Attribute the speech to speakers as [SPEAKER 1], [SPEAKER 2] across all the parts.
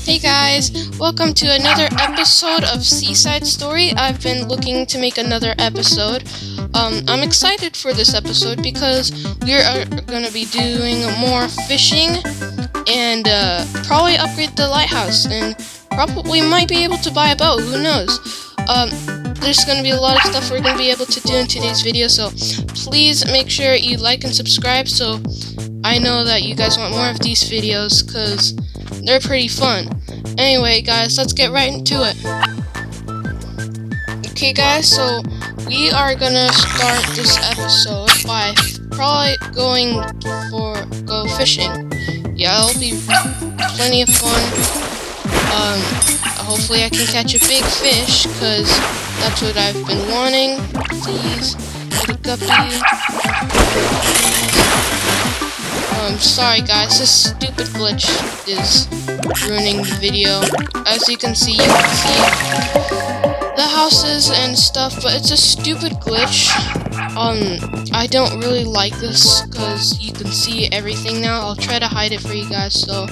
[SPEAKER 1] Hey guys, welcome to another episode of Seaside Story. I've been looking to make another episode. I'm excited for this episode because we are going to be doing more fishing and probably upgrade the lighthouse, and probably might be able to buy a boat, who knows. There's going to be a lot of stuff we're going to be able to do in today's video, so please make sure you like and subscribe so I know that you guys want more of these videos because they're pretty fun. Anyway guys, let's get right into it. Okay guys, so we are gonna start this episode by probably go fishing. Yeah, it'll be plenty of fun. Hopefully I can catch a big fish, cause that's what I've been wanting. Please, little guppy. Sorry guys, this stupid glitch is ruining the video. As you can see the houses and stuff, but it's a stupid glitch. I don't really like this because you can see everything now. I'll try to hide it for you guys so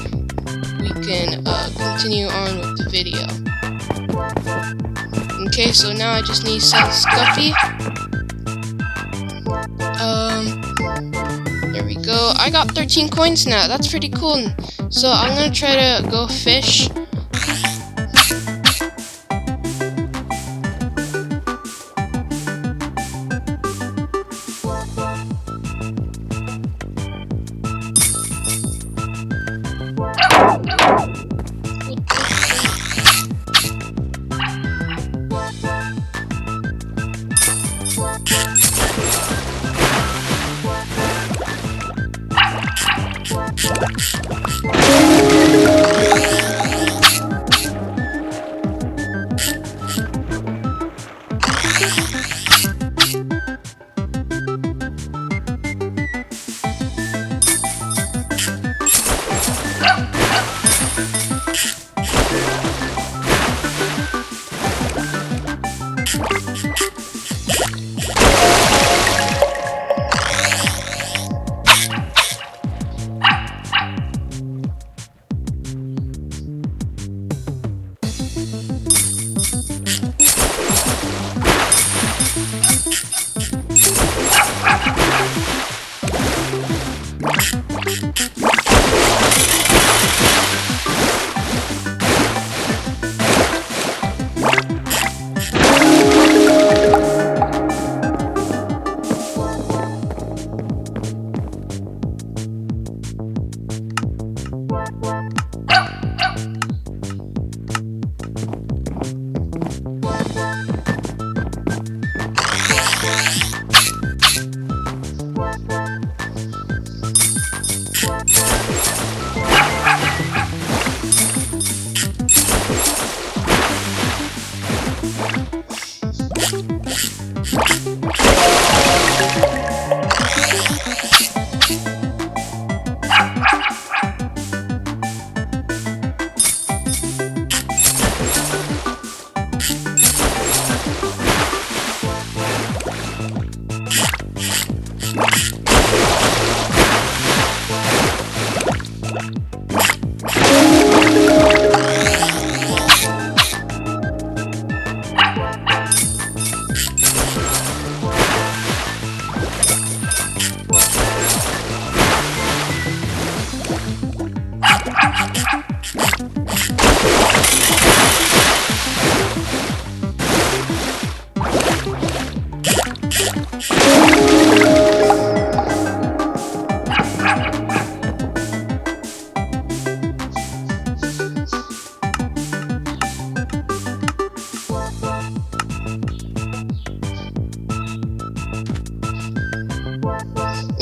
[SPEAKER 1] we can continue on with the video. Okay, so now I just need to sell Scuffy. There we go. I got 13 coins now. That's pretty cool. So I'm gonna try to go fish.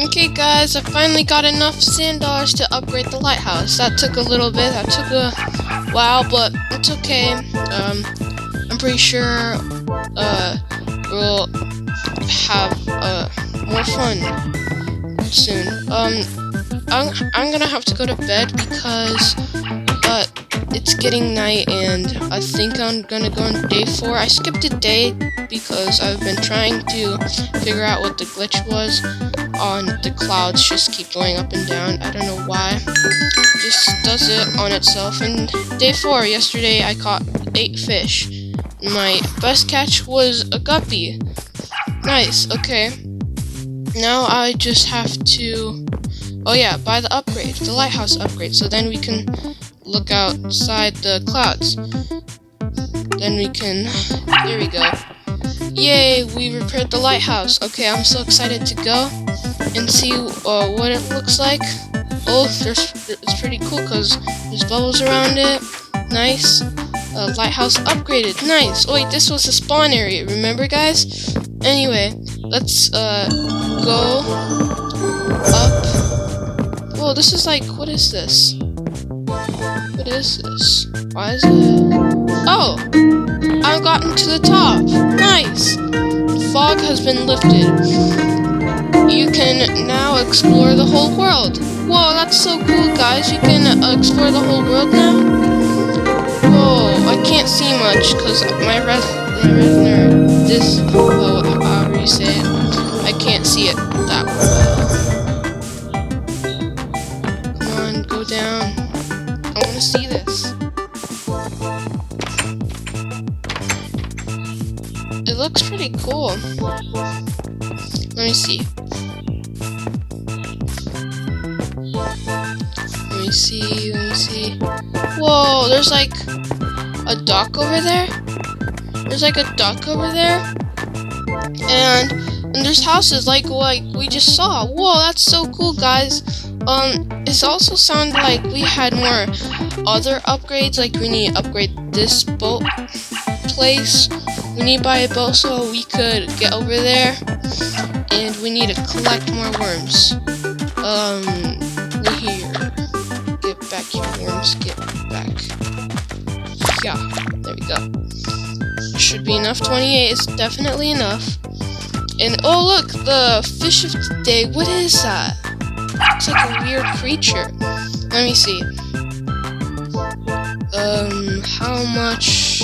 [SPEAKER 1] Okay guys, I finally got enough sand dollars to upgrade the lighthouse. That took a little bit, that took a while, but it's okay. I'm pretty sure we'll have more fun soon. I'm gonna have to go to bed because it's getting night and I think I'm gonna go on day 4. I skipped a day because I've been trying to figure out what the glitch was. on the clouds just keep going up and down. I don't know why. Just does it on itself. And day 4, yesterday, I caught 8 fish. My best catch was a guppy. Nice, okay. Now I just have to, oh yeah, buy the upgrade, the lighthouse upgrade, so then we can look outside the clouds. Then we can, there we go. Yay, we repaired the lighthouse. Okay, I'm so excited to go and see what it looks like. Oh, it's pretty cool because there's bubbles around it. Nice. Lighthouse upgraded. Nice. Oh wait, this was the spawn area, remember guys? Anyway, let's go up. Whoa, this is like, what is this? What is this? Why is it? Oh! I've gotten to the top! Nice! The fog has been lifted. You can now explore the whole world. Whoa, that's so cool, guys. You can explore the whole world now? Whoa, I can't see much because my retina, this, however you say it, I can't see it that well. Come on, go down. I want to see this. It looks pretty cool. Let me see. Let me see. Whoa, there's like a dock over there. And there's houses like we just saw. Whoa, that's so cool, guys. It also sounded like we had more other upgrades, like we need to upgrade this boat place. We need to buy a boat so we could get over there, and we need to collect more worms. Here. Get back here, worms, get back. Yeah, there we go. Should be enough. 28 is definitely enough. And oh look, the fish of the day. What is that? It's like a weird creature. Let me see. How much?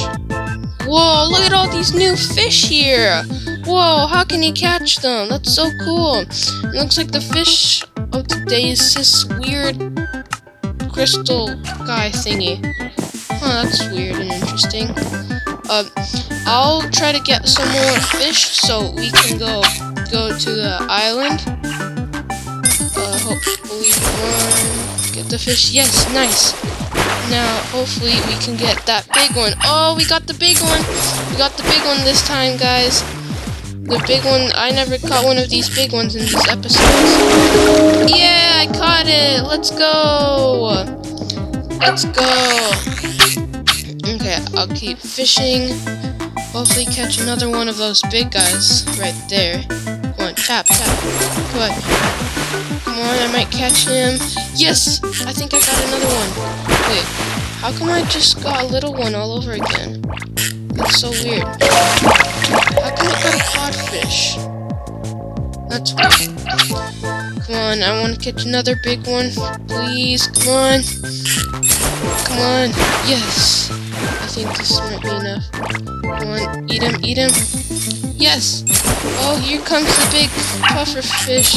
[SPEAKER 1] Whoa, look at all these new fish here. Whoa, how can you catch them? That's so cool. It looks like the fish of the day is this weird crystal guy thingy. Huh, that's weird and interesting. I'll try to get some more fish so we can go to the island. Hopefully get the fish. Yes, nice. Now, hopefully we can get that big one. Oh, we got the big one. We got the big one this time, guys. The big one. I never caught one of these big ones in these episodes. Yeah, I caught it. Let's go. Let's go. Okay, I'll keep fishing. Hopefully catch another one of those big guys right there. Come on, tap. Come on. Come on, I might catch him. Yes! I think I got another one. Wait, how come I just got a little one all over again? That's so weird. How come I got a codfish? That's weird. Come on, I want to catch another big one. Please, come on. Come on. Yes! I think this might be enough. Come on, eat him. Yes! Oh, here comes the big puffer fish.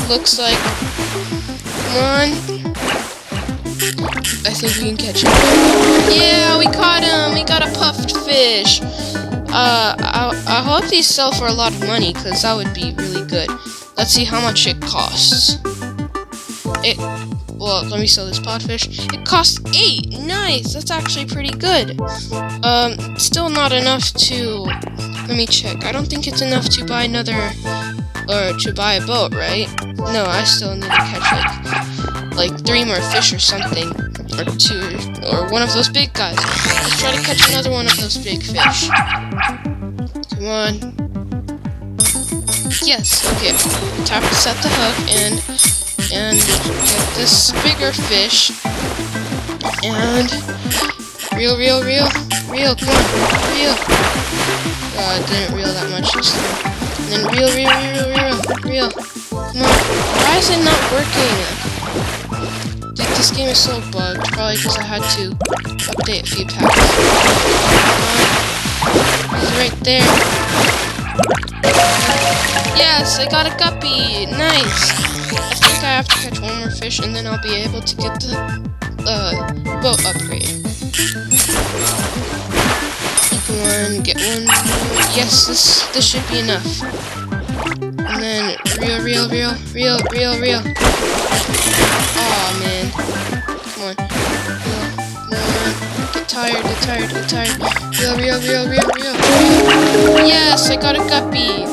[SPEAKER 1] Looks like. Come on. I think we can catch him. Yeah, we caught him! We got a puffed fish! I hope these sell for a lot of money, because that would be really good. Let's see how much it costs. Well, let me sell this podfish. It costs 8! Nice! That's actually pretty good. Still not enough to... Let me check. I don't think it's enough to buy to buy a boat, right? No, I still need to catch like 3 more fish or something. Or 2, or one of those big guys. Let's try to catch another one of those big fish. Come on. Yes, okay. Tap to set the hook and get this bigger fish. And reel. Come on, reel. It didn't reel that much this time. And then reel. Come on. Why is it not working? Dude, this game is so bugged. Probably because I had to update a few packs. Come on. He's right there. Yes, I got a guppy. Nice. I think I have to catch one more fish, and then I'll be able to get the boat upgrade. Come on, get one more. Yes, this should be enough. And then reel. Aw, man. Come on. Get tired. Reel. Yes, I got a guppy.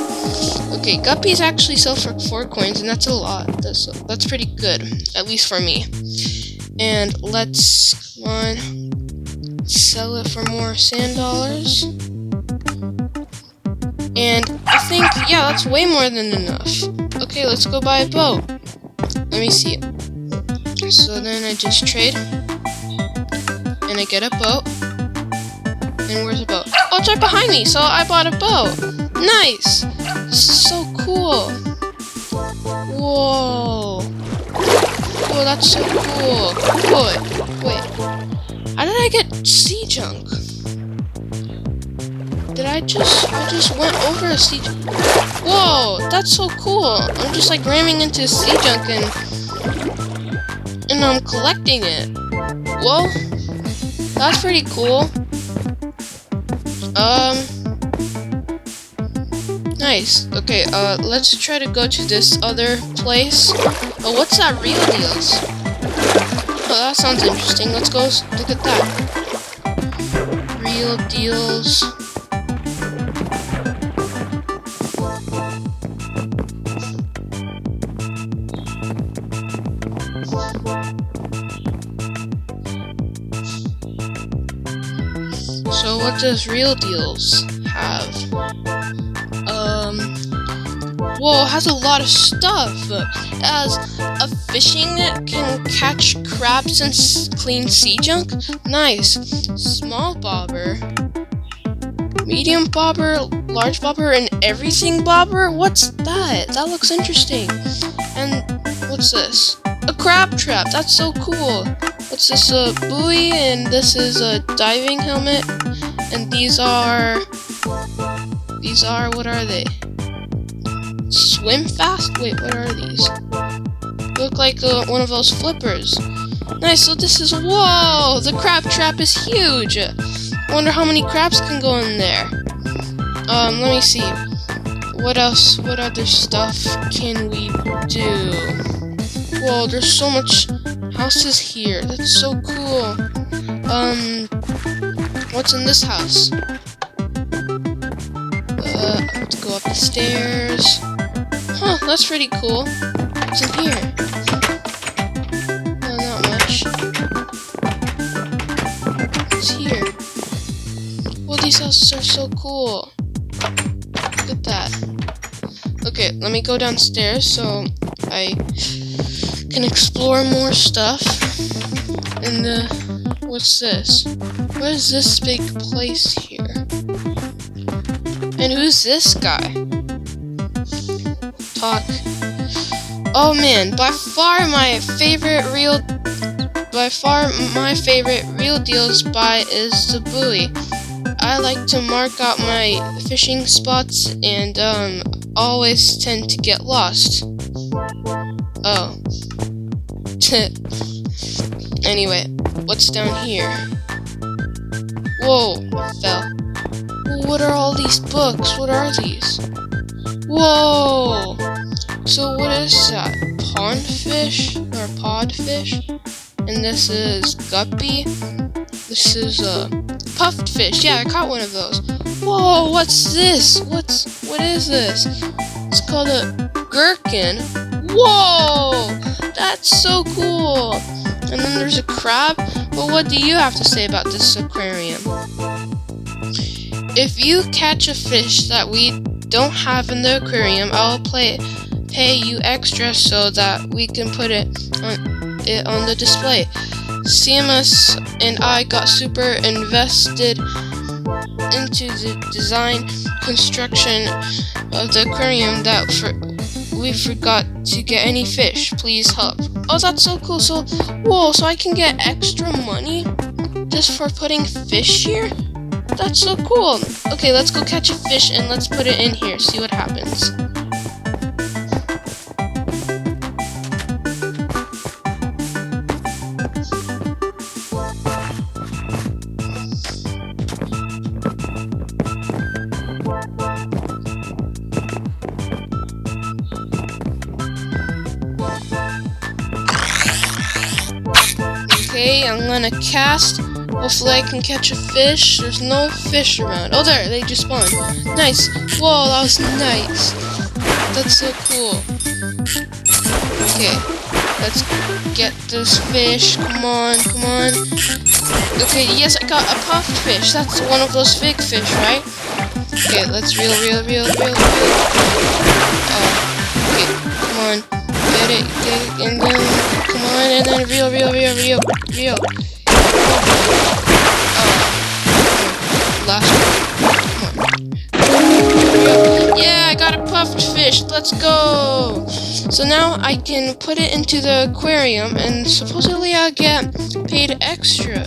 [SPEAKER 1] Okay, guppies actually sell for 4 coins, and that's a lot. That's pretty good, at least for me. And let's, come on, sell it for more sand dollars. And I think, yeah, that's way more than enough. Okay, let's go buy a boat. Let me see. So then I just trade, and I get a boat. And where's the boat? Oh, it's right behind me, so I bought a boat. Nice! This is so cool. Whoa. Whoa, that's so cool. Wait. How did I get sea junk? I just went over a sea junk. Whoa, that's so cool. I'm just like ramming into sea junk and I'm collecting it. Whoa, that's pretty cool. Nice. Okay, let's try to go to this other place. Oh, what's that real deals? Oh, that sounds interesting. Let's go look at that. Real deals. So what does real deals have? Whoa, it has a lot of stuff. It has a fishing net, can catch crabs and clean sea junk. Nice. Small bobber, medium bobber, large bobber, and everything bobber. What's that? That looks interesting. And what's this? A crab trap. That's so cool. What's this? A buoy, and this is a diving helmet. And these are, what are they? Swim fast? Wait, what are these? Look like one of those flippers. Nice, so this is, whoa, the crab trap is huge. I wonder how many crabs can go in there. Let me see. What else, what other stuff can we do? Whoa, there's so much houses here. That's so cool. What's in this house? Let's go up the stairs. Huh, that's pretty cool. What's in here? No, not much. What's here? Well, these houses are so cool. Look at that. Okay, let me go downstairs so I can explore more stuff. And, what's this? What is this big place here? And who's this guy? Talk. Oh man, by far my favorite real deals buy is the buoy. I like to mark out my fishing spots and always tend to get lost. Oh. Anyway, what's down here? Whoa, I fell. What are all these books? What are these? Whoa! So what is that? Pondfish or podfish? And this is guppy. This is puffed fish. Yeah, I caught one of those. Whoa! What's this? What is this? It's called a gherkin. Whoa! That's so cool. And then there's a crab. Well, what do you have to say about this aquarium? If you catch a fish that we don't have in the aquarium, I'll pay you extra so that we can put it on the display. CMS and I got super invested into the design construction of the aquarium that we forgot to get any fish. Please help. Oh, that's so cool. So, whoa, so I can get extra money just for putting fish here? That's so cool. Okay, let's go catch a fish and let's put it in here, see what happens. Okay, I'm gonna cast. Hopefully I can catch a fish. There's no fish around. Oh, there, they just spawned. Nice. Whoa, that was nice. That's so cool. Okay, let's get this fish. Come on, come on. Okay, yes, I got a puffed fish. That's one of those big fish, right? Okay, let's reel. Okay, come on. Get it, and then, come on, and then reel. Last one. Come on. Yeah, I got a puffed fish. Let's go. So now I can put it into the aquarium, and supposedly I'll get paid extra.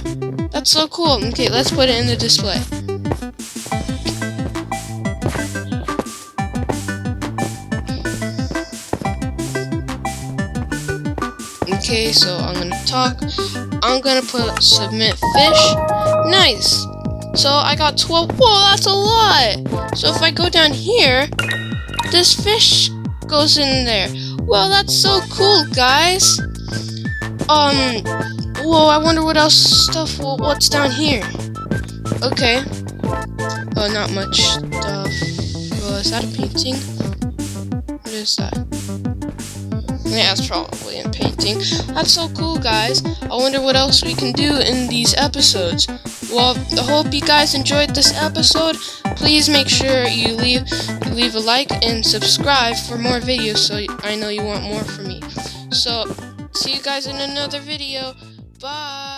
[SPEAKER 1] That's so cool. Okay, let's put it in the display. Okay, so I'm gonna talk. I'm gonna put submit fish. Nice. So I got 12. Whoa, that's a lot. So if I go down here, this fish goes in there. Well, that's so cool, guys. Whoa, I wonder what else stuff. What's down here? Okay. Oh, not much stuff. Oh, is that a painting? What is that? Yeah, it's probably a painting. That's so cool, guys. I wonder what else we can do in these episodes. Well, I hope you guys enjoyed this episode. Please make sure you leave a like and subscribe for more videos, so I know you want more from me. So, see you guys in another video. Bye!